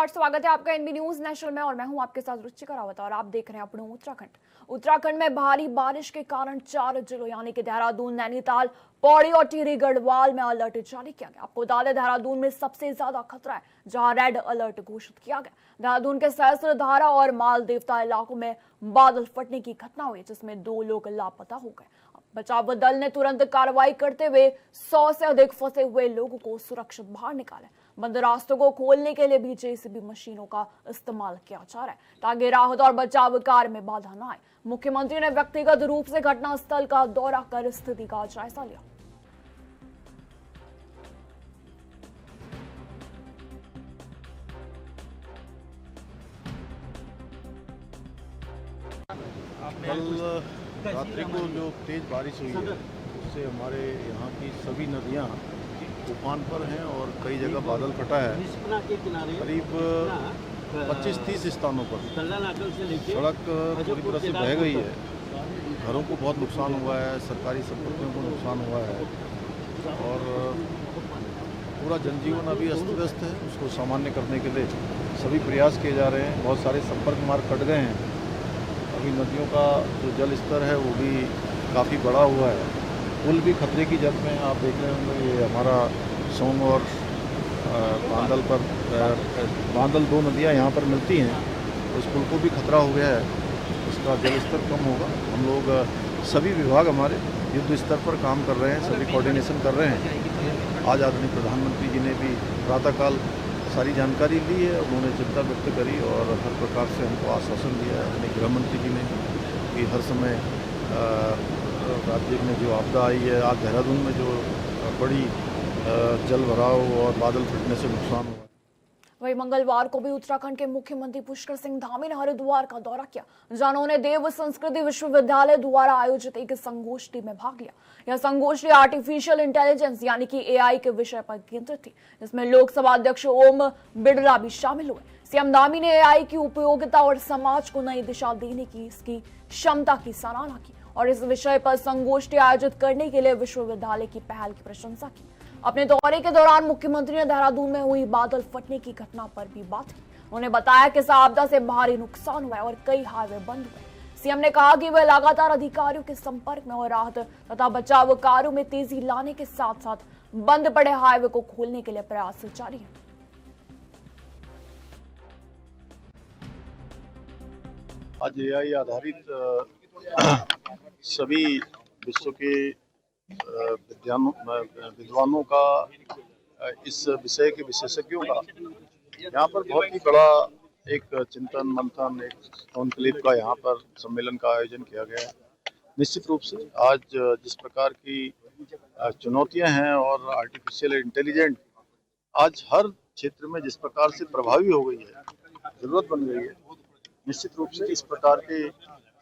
नमस्कार, स्वागत है आपका एनबी न्यूज नेशनल में और मैं हूं आपके साथ रुचिका रावत और आप देख रहे हैं अपने उत्तराखंड में भारी बारिश के कारण 4 जिलों यानी कि देहरादून, नैनीताल, पौड़ी और टिहरी गढ़वाल में अलर्ट जारी किया गया। आपको बता दें देहरादून में सबसे ज्यादा खतरा है, जहां रेड अलर्ट घोषित किया गया। देहरादून के सहस्त्रधारा और माल देवता इलाकों में बादल फटने की घटना हुई, जिसमें 2 लोग लापता हो गए। बचाव दल ने तुरंत कार्रवाई करते हुए 100 से अधिक फंसे हुए लोगों को सुरक्षित बाहर निकाला। बंद रास्तों को खोलने के लिए भी जेसीबी मशीनों का इस्तेमाल किया जा रहा है ताकि राहत और बचाव कार्य में बाधा न आए। मुख्यमंत्री ने व्यक्तिगत रूप से घटनास्थल का दौरा कर स्थिति का जायजा लिया। कल रात्रि को जो तेज बारिश हुई है उससे हमारे यहाँ की सभी नदियाँ तूफान पर हैं और कई जगह बादल फटा है। करीब 25-30 स्थानों पर सड़क पूरी तरह से बह गई है। घरों को बहुत नुकसान हुआ है, सरकारी संपत्तियों को नुकसान हुआ है और पूरा जनजीवन अभी अस्त व्यस्त है। उसको सामान्य करने के लिए सभी प्रयास किए जा रहे हैं। बहुत सारे संपर्क मार्ग कट गए हैं। अभी नदियों का जो जल स्तर है वो भी काफ़ी बढ़ा हुआ है। पुल भी खतरे की जद में, आप देख रहे होंगे। ये हमारा सोंग और बांदल 2 नदियाँ यहाँ पर मिलती हैं, उस पुल को भी खतरा हो गया है। उसका जल स्तर कम होगा। हम लोग सभी विभाग हमारे युद्ध स्तर पर काम कर रहे हैं, सभी कोऑर्डिनेशन कर रहे हैं। आज आदरणीय प्रधानमंत्री जी ने भी प्रातःकाल सारी जानकारी ली है। उन्होंने चिंता व्यक्त करी और हर प्रकार से हमको आश्वासन दिया है। अपने गृह मंत्री जी ने कि हर समय राज्य में जो आपदा आई है, आज देहरादून में जो बड़ी जल भराव और बादल फटने से नुकसान हुआ। वहीं मंगलवार को भी उत्तराखंड के मुख्यमंत्री पुष्कर सिंह धामी ने हरिद्वार का दौरा किया, जहां उन्होंने देव संस्कृति विश्वविद्यालय द्वारा आयोजित एक संगोष्ठी में भाग लिया। यह संगोष्ठी आर्टिफिशियल इंटेलिजेंस यानी कि एआई के विषय पर केंद्रित थी, जिसमें लोकसभा अध्यक्ष ओम बिड़ला भी शामिल हुए। सीएम धामी ने एआई की उपयोगिता और समाज को नई दिशा देने की इसकी क्षमता की सराहना की और इस विषय पर संगोष्ठी आयोजित करने के लिए विश्वविद्यालय की पहल की प्रशंसा की। अपने दौरे के दौरान मुख्यमंत्री ने देहरादून में हुई बादल फटने की घटना पर भी बात की। उन्होंने बताया कि इस आपदा से भारी नुकसान हुआ और कई हाईवे बंद हुए। सीएम ने कहा कि वे लगातार अधिकारियों के संपर्क में और राहत तथा बचाव कार्यों में तेजी लाने के साथ साथ बंद पड़े हाईवे को खोलने के लिए प्रयास जारी है। आज एआई आधारित सभी विश्व के विद्वानों का, इस विषय के विशेषज्ञों का यहाँ पर बहुत ही बड़ा एक चिंतन मंथन, एक कॉन्क्लेव का यहाँ पर सम्मेलन का आयोजन किया गया है। निश्चित रूप से आज जिस प्रकार की चुनौतियां हैं और आर्टिफिशियल इंटेलिजेंस आज हर क्षेत्र में जिस प्रकार से प्रभावी हो गई है, जरूरत बन गई है, निश्चित रूप से इस प्रकार के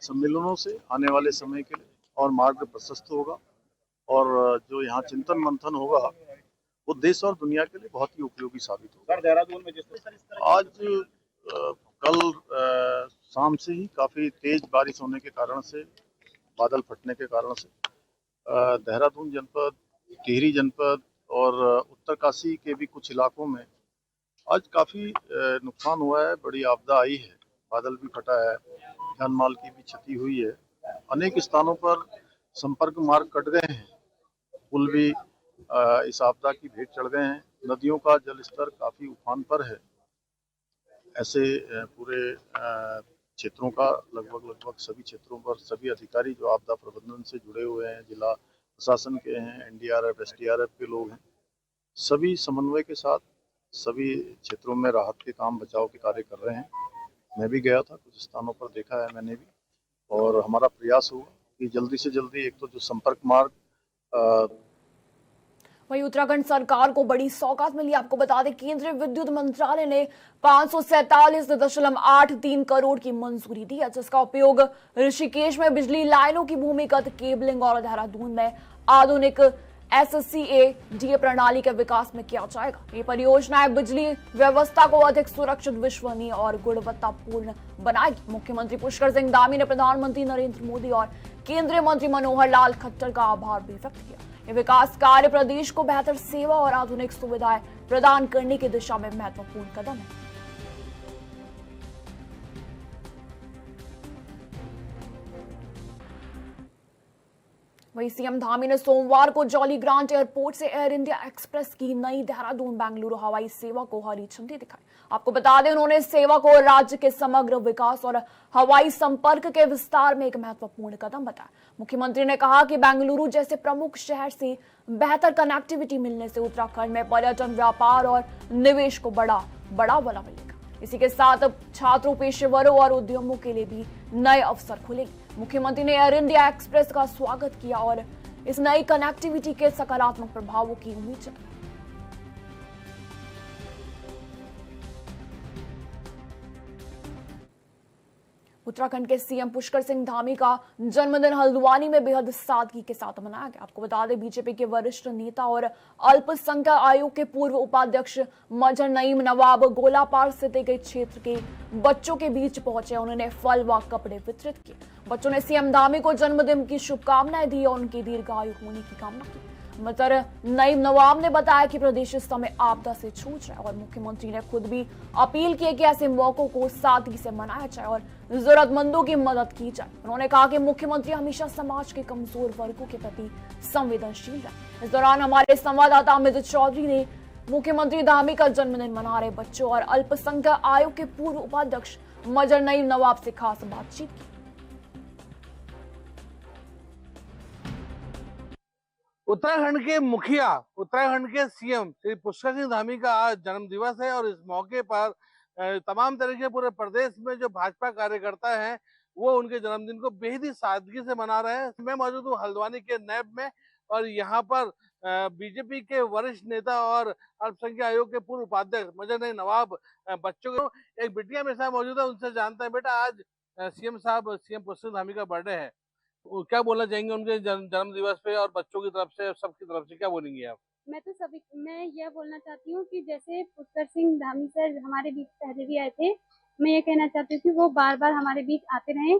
सम्मेलनों से आने वाले समय के लिए और मार्ग प्रशस्त होगा और जो यहाँ चिंतन मंथन होगा वो देश और दुनिया के लिए बहुत ही उपयोगी साबित होगा। देहरादून में आज कल शाम से ही काफ़ी तेज बारिश होने के कारण से, बादल फटने के कारण से देहरादून जनपद, टिहरी जनपद और उत्तरकाशी के भी कुछ इलाकों में आज काफ़ी नुकसान हुआ है। बड़ी आपदा आई है, बादल भी फटा है, जान माल की भी क्षति हुई है। अनेक स्थानों पर संपर्क मार्ग कट गए हैं, पुल भी इस आपदा की भेंट चढ़ गए हैं। नदियों का जल स्तर काफ़ी उफान पर है। ऐसे पूरे क्षेत्रों का लगभग सभी क्षेत्रों पर सभी अधिकारी जो आपदा प्रबंधन से जुड़े हुए हैं, जिला प्रशासन के हैं, एनडीआरएफ, एसडीआरएफ के लोग हैं, सभी समन्वय के साथ सभी क्षेत्रों में राहत के काम, बचाव के कार्य कर रहे हैं। मैं भी गया था, कुछ स्थानों पर देखा है मैंने भी, और हमारा प्रयास होगा कि जल्दी से जल्दी एक तो जो संपर्क मार्ग। वहीं उत्तराखंड सरकार को बड़ी सौगात मिली। आपको बता दें केंद्रीय विद्युत मंत्रालय ने 547.83 करोड़ की मंजूरी दी है, जिसका उपयोग ऋषिकेश में बिजली लाइनों की भूमिगत केबलिंग और देहरादून में आधुनिक SCADA प्रणाली के विकास में किया जाएगा। ये परियोजनाएं बिजली व्यवस्था को अधिक सुरक्षित, विश्वसनीय और गुणवत्तापूर्ण बनाएगी। मुख्यमंत्री पुष्कर सिंह धामी ने प्रधानमंत्री नरेंद्र मोदी और केंद्रीय मंत्री मनोहर लाल खट्टर का आभार भी व्यक्त किया। ये विकास कार्य प्रदेश को बेहतर सेवा और आधुनिक सुविधाएं प्रदान करने की दिशा में महत्वपूर्ण कदम है। वहीं सीएम धामी ने सोमवार को जॉली ग्रांट एयरपोर्ट से एयर इंडिया एक्सप्रेस की नई देहरादून बेंगलुरु हवाई सेवा को हरी झंडी दिखाई। आपको बता दें, उन्होंने इस सेवा को राज्य के समग्र विकास और हवाई संपर्क के विस्तार में एक महत्वपूर्ण कदम बताया। मुख्यमंत्री ने कहा कि बेंगलुरु जैसे प्रमुख शहर से बेहतर कनेक्टिविटी मिलने से उत्तराखंड में पर्यटन, व्यापार और निवेश को बढ़ावा मिलेगा। इसी के साथ अब छात्रों, पेशेवरों और उद्यमों के लिए भी नए अवसर खुलेंगे। मुख्यमंत्री ने एयर इंडिया एक्सप्रेस का स्वागत किया और इस नई कनेक्टिविटी के सकारात्मक प्रभावों की उम्मीद जताई। उत्तराखंड के सीएम पुष्कर सिंह धामी का जन्मदिन हल्द्वानी में बेहद सादगी के साथ मनाया गया। आपको बता दें, बीजेपी के वरिष्ठ नेता और अल्पसंख्यक आयोग के पूर्व उपाध्यक्ष मजहर नईम नवाब गोलापार स्थित एक क्षेत्र के बच्चों के बीच पहुंचे। उन्होंने फल व कपड़े वितरित किए। बच्चों ने सीएम धामी को जन्मदिन की शुभकामनाएं दी और उनकी दीर्घायु होने की कामना की। मजहर नईम नवाब ने बताया कि प्रदेश इस समय आपदा से जूझ रहा है और मुख्यमंत्री ने खुद भी अपील की कि ऐसे मौकों को सादगी से मनाया जाए और जरूरतमंदों की मदद की जाए। उन्होंने कहा कि मुख्यमंत्री हमेशा समाज के कमजोर वर्गों के प्रति संवेदनशील रहे। इस दौरान हमारे संवाददाता अमित चौधरी ने मुख्यमंत्री धामी का जन्मदिन मना रहे बच्चों और अल्पसंख्यक आयोग के पूर्व उपाध्यक्ष मजहर नईम नवाब से खास बातचीत की। उत्तराखंड के मुखिया, उत्तराखंड के सीएम श्री पुष्कर सिंह धामी का आज जन्म दिवस है और इस मौके पर तमाम तरह के पूरे प्रदेश में जो भाजपा कार्यकर्ता हैं वो उनके जन्मदिन को बेहद ही सादगी से मना रहे हैं। मैं मौजूद हूँ हल्द्वानी के नैब में और यहाँ पर बीजेपी के वरिष्ठ नेता और अल्पसंख्यक आयोग के पूर्व उपाध्यक्ष मजहर नईम नवाब बच्चों को एक बिटिया मेरे साथ मौजूद है, उनसे जानते हैं। बेटा, आज सीएम पुष्कर सिंह धामी का बर्थडे है, क्या बोलना चाहेंगे उनके जन्म दिवस पे और बच्चों की तरफ से, सबकी तरफ से क्या बोलेंगे आप? मैं यह बोलना चाहती हूँ कि जैसे पुष्कर सिंह धामी सर हमारे बीच पहले भी आए थे, मैं ये कहना चाहती हूँ कि वो बार बार हमारे बीच आते रहें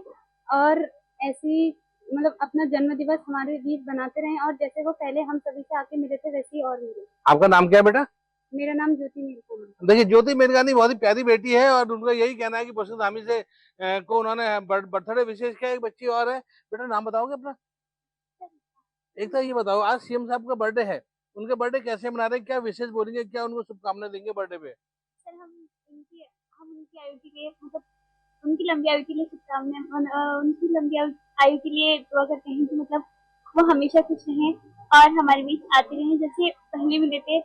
और ऐसी मतलब अपना जन्म दिवस हमारे बीच बनाते रहें और जैसे वो पहले हम सभी से आके मिले थे वैसे ही और मिले। आपका नाम क्या है बेटा? मेरा नाम ज्योति मीरगानी। देखिए, ज्योति मीरगानी बहुत ही प्यारी बेटी है और उनका यही कहना है कि पुष्कर धामी से को उन्होंने बर्थडे विशेष किया। एक बच्ची और है, बेटा नाम बताओगे अपना? एक तो ये बताओ, आज सीएम साहब का बर्थडे है, उनके बर्थडे कैसे मना रहे हैं, क्या विशेष बोलेंगे, क्या उनको शुभकामनाएं देंगे बर्थडे पे? सर हम उनकी आयु के लिए मतलब उनकी लंबी आयु के लिए शुभकामनाएं, उनकी लंबी आयु के लिए दुआ करते हैं कि मतलब वो हमेशा खुश रहें और हमारे बीच आते रहें। जैसे पहले मिले थे,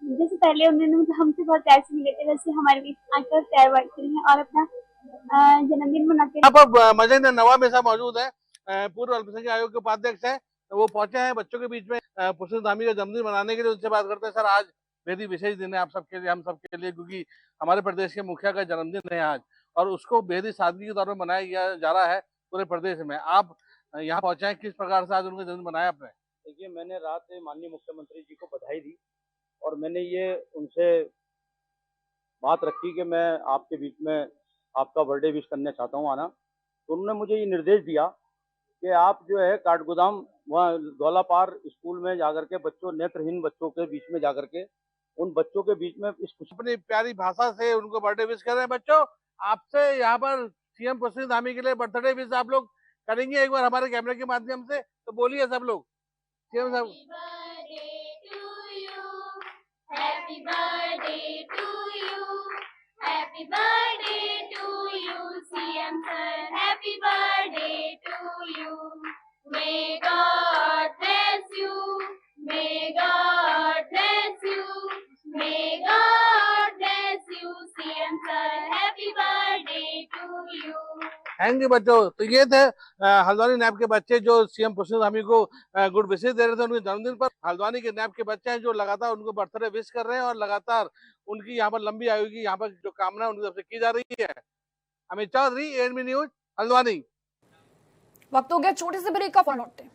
जैसे पहले उन्होंने हमसे बहुत प्यार से मिले थे, वैसे हमारे बीच आकर प्यार बांटते रहें और अपना जन्मदिन मनाते हैं। आप मजहर नवाब में साहब मौजूद है, पूर्व अल्पसंख्यक आयोग के उपाध्यक्ष है, वो पहुंचे हैं बच्चों के बीच में पुष्कर धामी का जन्मदिन मनाने के लिए। उनसे बात करते हैं। सर, आज बेहद ही विशेष दिन है आप सबके लिए, हम सबके लिए, क्योंकि हमारे प्रदेश के मुखिया का जन्मदिन है आज और उसको बेहद ही सादगी के तौर पर मनाया जा रहा है पूरे प्रदेश में। आप यहाँ पहुंचे हैं, किस प्रकार से आज उनका जन्मदिन मनाया आपने? देखिए, मैंने रात से माननीय मुख्यमंत्री जी को बधाई दी और मैंने ये उनसे बात रखी कि मैं आपके बीच में आपका बर्थडे विश करना चाहता हूँ आना। तो उन्होंने मुझे ये निर्देश दिया कि आप जो है काठगोदाम वहाँ गोलापार स्कूल में जाकर के बच्चों, नेत्रहीन बच्चों के बीच में जाकर के उन बच्चों के बीच में इस अपनी प्यारी भाषा से उनको बर्थडे विश कर रहे हैं। बच्चों, आपसे यहाँ पर सीएम पुष्कर सिंह धामी के लिए बर्थडे विश आप लोग करेंगे एक बार हमारे कैमरे के माध्यम से, तो बोलिए सब लोग। सीएम साहब, Happy birthday to you, happy birthday to you, CM sir, happy birthday to you. May God bless you, may God bless you, may God bless you, CM sir, happy birthday to you. Thank you बच्चों। तो ये थे हल्द्वानी नैब के बच्चे जो CM Pushkar Dhami को good विशेष दे रहे थे उनके जन्मदिन पर। हल्द्वानी के नैब के बच्चे हैं जो लगातार उनको बर्थडे विश कर रहे हैं और लगातार उनकी यहाँ पर लंबी आयु की यहाँ पर जो कामना उनकी तरफ से की जा रही है। Amit Chaudhary, ANB news, Haldwani. वक्त हो गया छोटे से ब्रेक का, फौरन लौटते हैं।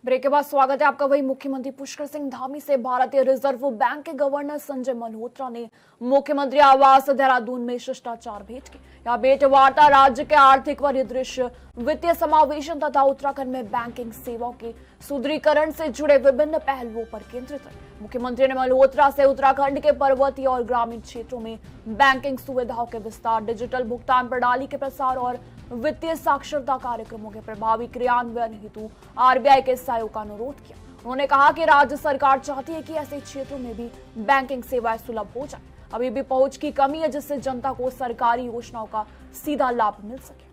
ब्रेक के बाद स्वागत है आपका। वही मुख्यमंत्री पुष्कर सिंह धामी से भारतीय रिजर्व बैंक के गवर्नर संजय मल्होत्रा ने मुख्यमंत्री आवास देहरादून में शिष्टाचार भेंट की। यह भेंट वार्ता राज्य के आर्थिक परिदृश्य, वित्तीय समावेशन तथा उत्तराखंड में बैंकिंग सेवाओं के सुदृढ़ीकरण से जुड़े विभिन्न पहलुओं पर केंद्रित है। मुख्यमंत्री ने मल्होत्रा से उत्तराखंड के पर्वतीय और ग्रामीण क्षेत्रों में बैंकिंग सुविधाओं के विस्तार, डिजिटल भुगतान प्रणाली के प्रसार और वित्तीय साक्षरता कार्यक्रमों के प्रभावी क्रियान्वयन हेतु आरबीआई के सहयोग का अनुरोध किया। उन्होंने कहा कि राज्य सरकार चाहती है कि ऐसे क्षेत्रों में भी बैंकिंग सेवाएं सुलभ हो जाए। अभी भी पहुंच की कमी है, जिससे जनता को सरकारी योजनाओं का सीधा लाभ मिल सके।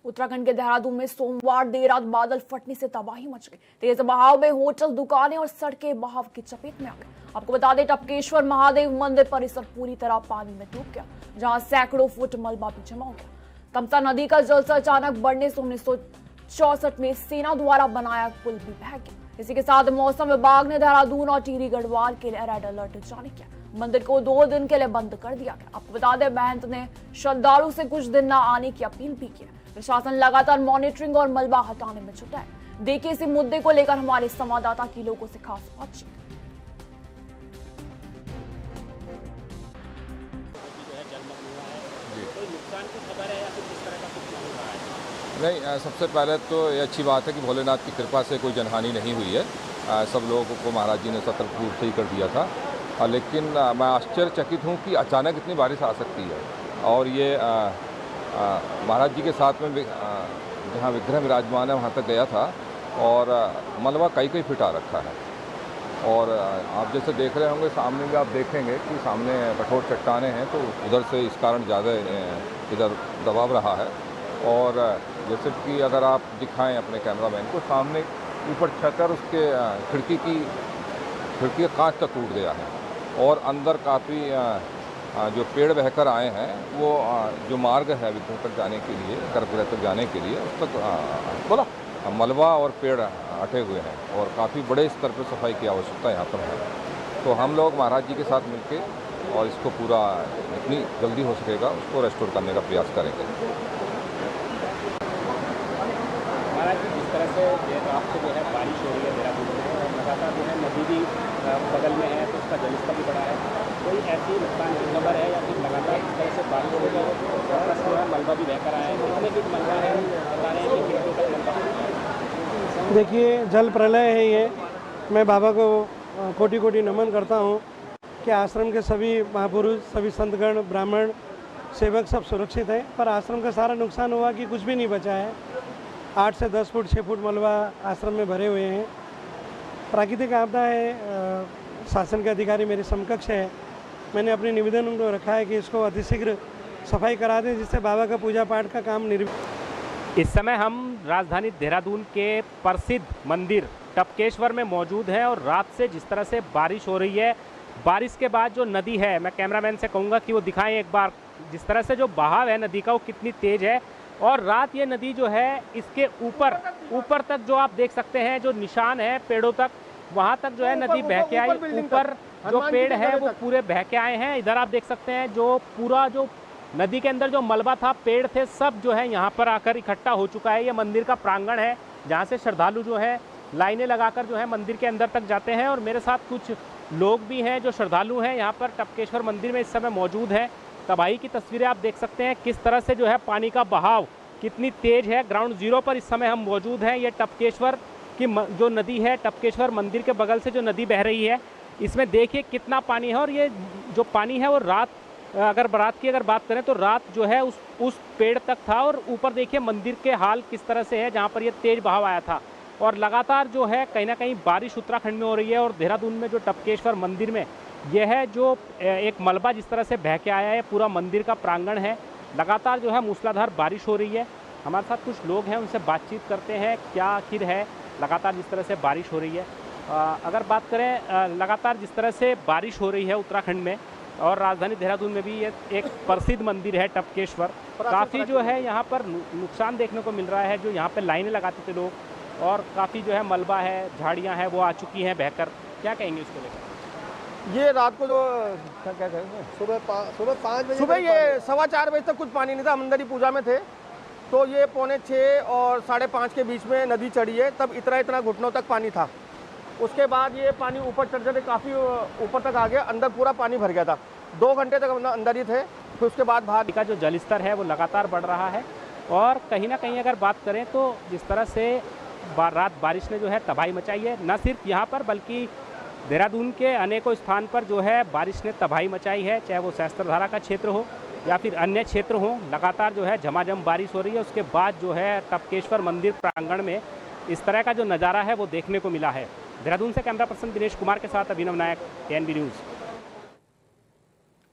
उत्तराखंड के देहरादून में सोमवार देर रात बादल फटने से तबाही मच गई। तेज बहाव में होटल, दुकानें और सड़कें बहाव की चपेट में आ गई। आपको बता दें, टपकेश्वर महादेव मंदिर परिसर पूरी तरह पानी में डूब गया, जहां सैकड़ों फुट मलबा भी जमा हो गया। तमसा नदी का जलस्तर अचानक बढ़ने से 1964 में सेना द्वारा बनाया पुल भी बह गया। इसी के साथ मौसम विभाग ने देहरादून और टिहरी गढ़वाल के लिए रेड अलर्ट जारी किया। मंदिर को 2 दिन के लिए बंद कर दिया गया। आपको बता दें, महंत ने श्रद्धालु से कुछ दिन न आने की अपील भी की। प्रशासन लगातार मॉनिटरिंग और मलबा हटाने में जुटा है। देखिए इसी मुद्दे को लेकर हमारे संवाददाता की लोगों से खास बातचीत। नहीं, सबसे पहले तो ये अच्छी बात है कि भोलेनाथ की कृपा से कोई जनहानि नहीं हुई है। सब लोगों को महाराज जी ने सतर्क रूप से ही कर दिया था। लेकिन मैं आश्चर्यचकित हूँ कि अचानक इतनी बारिश आ सकती है। और ये महाराज जी के साथ में जहाँ विग्रह विराजमान है वहाँ तक गया था और मलबा कई फीट आ रखा है। और आप जैसे देख रहे होंगे, सामने भी आप देखेंगे कि सामने कठोर चट्टानें हैं, तो उधर से इस कारण ज़्यादा इधर दबाव रहा है। और जैसे कि अगर आप दिखाएं अपने कैमरामैन को, सामने ऊपर छत और उसके खिड़की का कांच तक टूट गया है। और अंदर काफ़ी जो पेड़ बहकर आए हैं, वो जो मार्ग है विद्युत तक जाने के लिए, गर्भगृह तक जाने के लिए, उस तक मलबा और पेड़ अटे हुए हैं और काफ़ी बड़े स्तर पर सफाई की आवश्यकता यहाँ पर है। तो हम लोग महाराज जी के साथ मिलकर और इसको पूरा जितनी जल्दी हो सकेगा उसको रेस्टोर करने का प्रयास करेंगे। महाराज जी, जिस तरह से देर रात से जो है बारिश हो रही है देहरादून में और लगातार जो है नदी भी बगल में है, तो उसका जलस्तर भी बढ़ा है, कोई ऐसी नुकसान की खबर है या फिर लगातार इस तरह से बारिश हो रही है और जो है मलबा भी बहकर आया है? कितने फीट मलबा है बता रहे हैं कि कितने तक मलबा? देखिए, जल प्रलय है ये। मैं बाबा को कोटि कोटि नमन करता हूँ कि आश्रम के सभी महापुरुष, सभी संतगण, ब्राह्मण, सेवक सब सुरक्षित हैं। पर आश्रम का सारा नुकसान हुआ कि कुछ भी नहीं बचा है। 8 से 10 फुट 6 फुट मलबा आश्रम में भरे हुए हैं। प्राकृतिक आपदा है। शासन के अधिकारी मेरे समकक्ष है। मैंने अपने निवेदन उनको रखा है कि इसको अतिशीघ्र सफाई करा दें, जिससे बाबा का पूजा पाठ का काम इस समय हम राजधानी देहरादून के प्रसिद्ध मंदिर टपकेश्वर में मौजूद हैं और रात से जिस तरह से बारिश हो रही है, बारिश के बाद जो नदी है, मैं कैमरामैन से कहूँगा कि वो दिखाएं एक बार, जिस तरह से जो बहाव है नदी का वो कितनी तेज़ है। और रात ये नदी जो है इसके ऊपर तक जो आप देख सकते हैं, जो निशान है पेड़ों तक, वहाँ तक जो है नदी बह के आई। ऊपर जो पेड़ है वो पूरे बह के आए हैं। इधर आप देख सकते हैं जो पूरा जो नदी के अंदर जो मलबा था, पेड़ थे, सब जो है यहाँ पर आकर इकट्ठा हो चुका है। ये मंदिर का प्रांगण है जहाँ से श्रद्धालु जो है लाइनें लगाकर जो है मंदिर के अंदर तक जाते हैं। और मेरे साथ कुछ लोग भी हैं जो श्रद्धालु हैं यहाँ पर टपकेश्वर मंदिर में इस समय मौजूद हैं। तबाही की तस्वीरें आप देख सकते हैं, किस तरह से जो है पानी का बहाव कितनी तेज है। ग्राउंड जीरो पर इस समय हम मौजूद हैं। ये टपकेश्वर की जो नदी है, टपकेश्वर मंदिर के बगल से जो नदी बह रही है, इसमें देखिए कितना पानी है। और ये जो पानी है वो रात अगर बात करें तो रात जो है उस पेड़ तक था। और ऊपर देखिए मंदिर के हाल किस तरह से है जहाँ पर ये तेज बहाव आया था। और लगातार जो है कहीं ना कहीं बारिश उत्तराखंड में हो रही है। और देहरादून में जो टपकेश्वर मंदिर में यह है जो एक मलबा जिस तरह से बह के आया है, पूरा मंदिर का प्रांगण है। लगातार जो है मूसलाधार बारिश हो रही है। हमारे साथ कुछ लोग हैं, उनसे बातचीत करते हैं क्या आखिर है लगातार जिस तरह से बारिश हो रही है। अगर बात करें लगातार जिस तरह से बारिश हो रही है उत्तराखंड में और राजधानी देहरादून में भी, ये एक प्रसिद्ध मंदिर है टपकेश्वर। काफ़ी जो है यहाँ पर नुकसान देखने को मिल रहा है। जो यहाँ पे लाइनें लगाते थे लोग, और काफ़ी जो है मलबा है, झाड़ियाँ हैं वो आ चुकी हैं बहकर। क्या कहेंगे उसको लेकर? ये रात को जो क्या कहते हैं सुबह 5 बजे सुबह ये 4:15 बजे तक कुछ पानी नहीं था, हम अंदर ही पूजा में थे, तो ये 4:45 और 5:30 के बीच में नदी चढ़ी है, तब इतना घुटनों तक पानी था। उसके बाद ये पानी ऊपर चढ़ चढ़ काफ़ी ऊपर तक आ गया, अंदर पूरा पानी भर गया था। 2 घंटे तक हम अंदर ही थे, फिर उसके बाद बाहर का जो जलस्तर है वो लगातार बढ़ रहा है। और कहीं ना कहीं अगर बात करें तो जिस तरह से रात बारिश ने जो है तबाही मचाई है, न सिर्फ यहाँ पर बल्कि देहरादून के अनेकों स्थान पर जो है बारिश ने तबाही मचाई है, चाहे वो सहस्त्रधारा का क्षेत्र हो या फिर अन्य क्षेत्र हो। लगातार जो है झमाझम बारिश हो रही है। उसके बाद जो है टपकेश्वर मंदिर प्रांगण में इस तरह का जो नज़ारा है वो देखने को मिला है। देहरादून से कैमरा पर्सन दिनेश कुमार के साथ अभिनव नायक, एएनबी न्यूज़।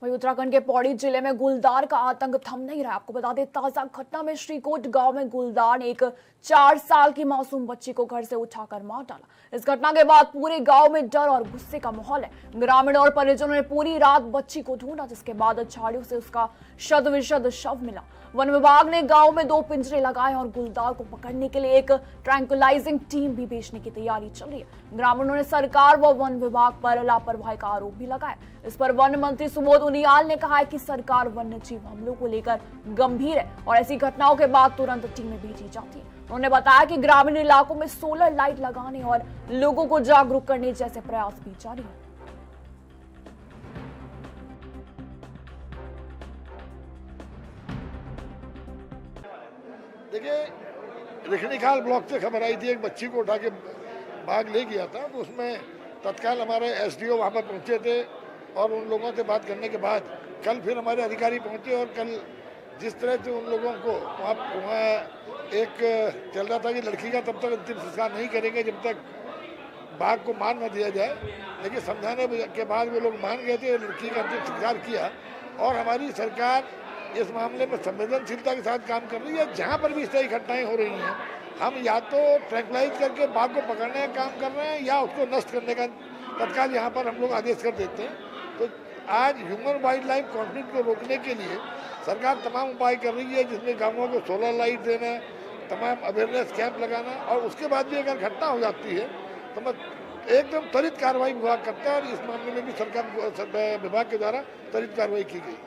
वहीं उत्तराखंड के पौड़ी जिले में गुलदार का आतंक थम नहीं रहा। आपको बता दें, ताजा घटना में श्रीकोट गांव में गुलदार ने एक 4 साल की मासूम बच्ची को घर से उठाकर मार डाला। इस घटना के बाद पूरे गांव में डर और गुस्से का माहौल है। ग्रामीण और परिजनों ने पूरी रात बच्ची को ढूंढा, जिसके बाद झाड़ियों से उसका शत-विशत शव मिला। वन विभाग ने गांव में 2 पिंजरे लगाए और गुलदार को पकड़ने के लिए एक ट्रैंकुलाइजिंग टीम भी भेजने की तैयारी चल रही है। ग्रामीणों ने सरकार व वन विभाग पर लापरवाही का आरोप भी लगाया। इस पर वन मंत्री सुबोध उनियाल ने कहा है कि सरकार वन्यजीव हमलों को लेकर गंभीर है और ऐसी घटनाओं के बाद तुरंत टीमें भेजी जाती है। उन्होंने बताया कि ग्रामीण इलाकों में सोलर लाइट लगाने और लोगों को जागरूक करने जैसे प्रयास भी जारी है। देखिए, रिखनीखाल ब्लॉक से खबर आई थी, एक बच्ची को उठा के भाग ले गया था, तो उसमें तत्काल हमारे एसडीओ वहाँ पर पहुँचे थे और उन लोगों से बात करने के बाद कल फिर हमारे अधिकारी पहुँचे और कल जिस तरह से उन लोगों को वहाँ एक चल रहा था कि लड़की का तब तक अंतिम संस्कार नहीं करेंगे जब तक बाघ को मार न दिया जाए, लेकिन समझाने के बाद वो लोग मान गए थे, लड़की का अंतिम संस्कार किया। और हमारी सरकार इस मामले में संवेदनशीलता के साथ काम कर रही है। जहाँ पर भी इस तरह की घटनाएं हो रही हैं, हम या तो ट्रैंकुलाइज करके बाघ को पकड़ने का काम कर रहे हैं या उसको नष्ट करने का तत्काल यहाँ पर हम लोग आदेश कर देते हैं। तो आज ह्यूमन वाइल्ड लाइफ कॉन्फ्लिक्ट को रोकने के लिए सरकार तमाम उपाय कर रही है, जिसमें गाँवों को सोलर लाइट देना, तमाम अवेयरनेस कैंप लगाना, और उसके बाद भी अगर घटना हो जाती है तो मैं एकदम त्वरित कार्रवाई विभाग करता है और इस मामले में भी सरकार विभाग के द्वारा त्वरित कार्रवाई की गई।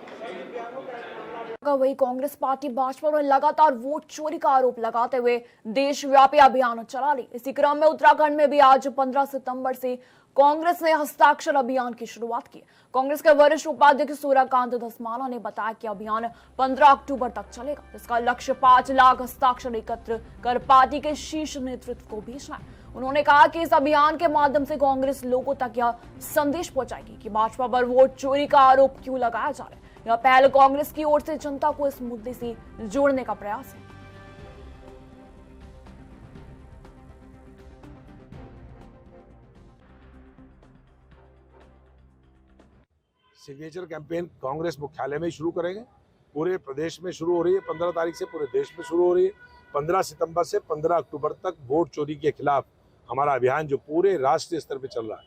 वही कांग्रेस पार्टी भाजपा पर लगातार वोट चोरी का आरोप लगाते हुए देशव्यापी अभियान चला रही। इसी क्रम में उत्तराखंड में भी आज 15 सितंबर से कांग्रेस ने हस्ताक्षर अभियान की शुरुआत की। कांग्रेस के वरिष्ठ उपाध्यक्ष सूर्यकांत धस्माना ने बताया कि अभियान 15 अक्टूबर तक चलेगा। इसका लक्ष्य 5 लाख हस्ताक्षर एकत्र कर पार्टी के शीर्ष नेतृत्व को भेजना है। उन्होंने कहा कि इस अभियान के माध्यम से कांग्रेस लोगों तक यह संदेश पहुंचाएगी कि भाजपा पर वोट चोरी का आरोप क्यों लगाया जा रहा है। यह पहल कांग्रेस की ओर से जनता को इस मुद्दे से जोड़ने का प्रयास है। सिग्नेचर कैंपेन कांग्रेस मुख्यालय में शुरू करेंगे, पूरे प्रदेश में शुरू हो रही है, 15 तारीख से पूरे देश में शुरू हो रही है। 15 सितंबर से 15 अक्टूबर तक वोट चोरी के खिलाफ हमारा अभियान जो पूरे राष्ट्रीय स्तर पे चल रहा है,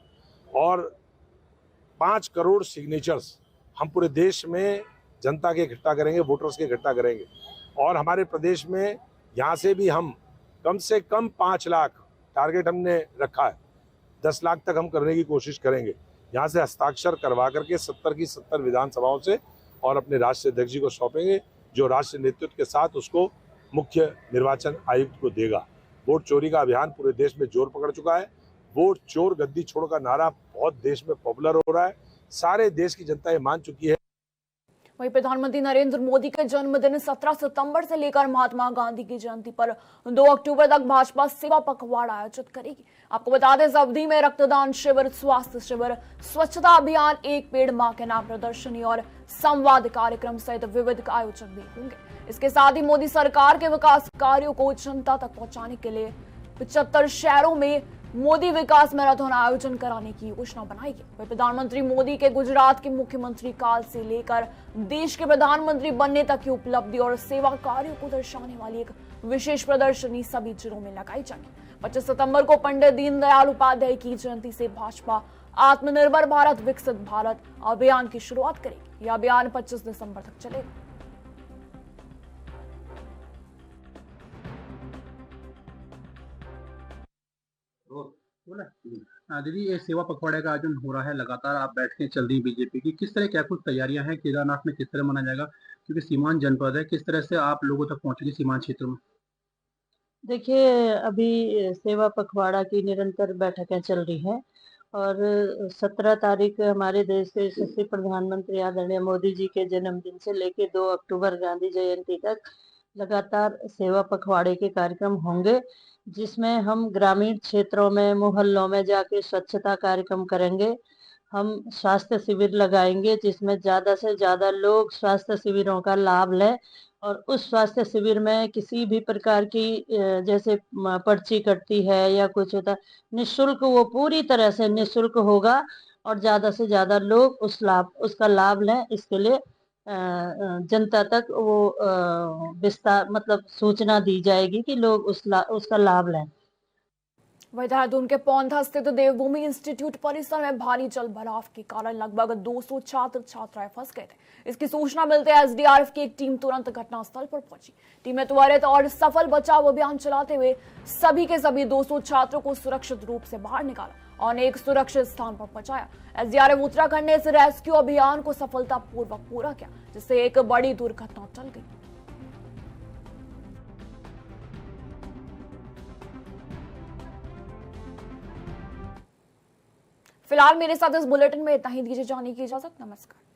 और 5 करोड़ सिग्नेचर्स हम पूरे देश में जनता के इकट्ठा करेंगे, वोटर्स के इकट्ठा करेंगे। और हमारे प्रदेश में यहाँ से भी हम कम से कम 5 लाख टारगेट हमने रखा है, 10 लाख तक हम करने की कोशिश करेंगे। यहाँ से हस्ताक्षर करवा करके 70 की 70 विधानसभाओं से और अपने राष्ट्रीय अध्यक्ष जी को सौंपेंगे, जो राष्ट्रीय नेतृत्व के साथ उसको मुख्य निर्वाचन आयुक्त को देगा। वोट चोरी का अभियान पूरे देश में जोर पकड़ चुका है। वोट चोर गद्दी छोड़ का नारा बहुत देश में पॉपुलर हो रहा है, सारे देश की जनता ये मान चुकी है। वहीं प्रधानमंत्री नरेंद्र मोदी के जन्मदिन 17 सितंबर से लेकर महात्मा गांधी की जयंती पर 2 अक्टूबर तक भाजपा सेवा पखवाड़ा आयोजित करेगी। आपको बता दें, इस अवधि में रक्तदान शिविर, स्वास्थ्य शिविर, स्वच्छता अभियान, एक पेड़ मां के नाम प्रदर्शनी और संवाद कार्यक्रम सहित विविध आयोजन भी होंगे। इसके साथ ही मोदी सरकार के विकास कार्यों को जनता तक पहुंचाने के लिए 75 शहरों में मोदी विकास मैराथन आयोजन कराने की योजना बनाई गई। वही प्रधानमंत्री मोदी के गुजरात के मुख्यमंत्री काल से लेकर देश के प्रधानमंत्री बनने तक की उपलब्धि और सेवा कार्यों को दर्शाने वाली एक विशेष प्रदर्शनी सभी जिलों में लगाई जाएगी। 25 सितंबर को पंडित दीनदयाल उपाध्याय की जयंती से भाजपा आत्मनिर्भर भारत विकसित भारत अभियान की शुरुआत करेगी। यह अभियान 25 दिसंबर तक चलेगा। दीदी, ये सेवा पखवाड़े का आयोजन हो रहा है, लगातार आप बैठकें चल रही बीजेपी की, किस तरह क्या कुछ तैयारियां हैं, केदारनाथ में किस तरह मनाया जाएगा, क्योंकि सीमांत जनपद है, किस तरह से आप लोगों तक पहुंचेगी सीमांत क्षेत्र में? देखिए, अभी सेवा पखवाड़ा की निरंतर बैठकें चल रही हैं और 17 तारीख हमारे देश के यशस्वी प्रधानमंत्री आदरणीय मोदी जी के जन्मदिन से लेके 2 अक्टूबर गांधी जयंती तक लगातार सेवा पखवाड़े के कार्यक्रम होंगे, जिसमें हम ग्रामीण क्षेत्रों में, मोहल्लों में जाके स्वच्छता कार्यक्रम करेंगे। हम स्वास्थ्य शिविर लगाएंगे, जिसमें ज़्यादा से ज़्यादा लोग स्वास्थ्य शिविरों का लाभ लें और उस स्वास्थ्य शिविर में किसी भी प्रकार की जैसे पर्ची कटती है या कुछ होता है, निःशुल्क, वो पूरी तरह से निःशुल्क होगा और ज़्यादा से ज़्यादा लोग उसका लाभ लें। इसके लिए जनता तक वो विस्तार मतलब सूचना दी जाएगी कि लोग उसका लाभ लें। वहीं देहरादून के पौंधा स्थित देवभूमि इंस्टीट्यूट परिसर में भारी जल भराव के कारण लगभग 200 छात्र छात्राएं फंस गए थे। इसकी सूचना मिलते एसडीआरएफ की एक टीम तुरंत घटनास्थल पर पहुंची। टीम ने त्वरित और सफल बचाव अभियान चलाते हुए सभी के सभी 200 छात्रों को सुरक्षित रूप से बाहर निकाला और एक सुरक्षित स्थान पर पहुंचाया। एसडीआरएफ उत्तराखंड ने इस रेस्क्यू अभियान को सफलतापूर्वक पूरा किया, जिससे एक बड़ी दुर्घटना टल गई। फिलहाल मेरे साथ इस बुलेटिन में इतना ही। दीजिए जाने की इजाजत। नमस्कार।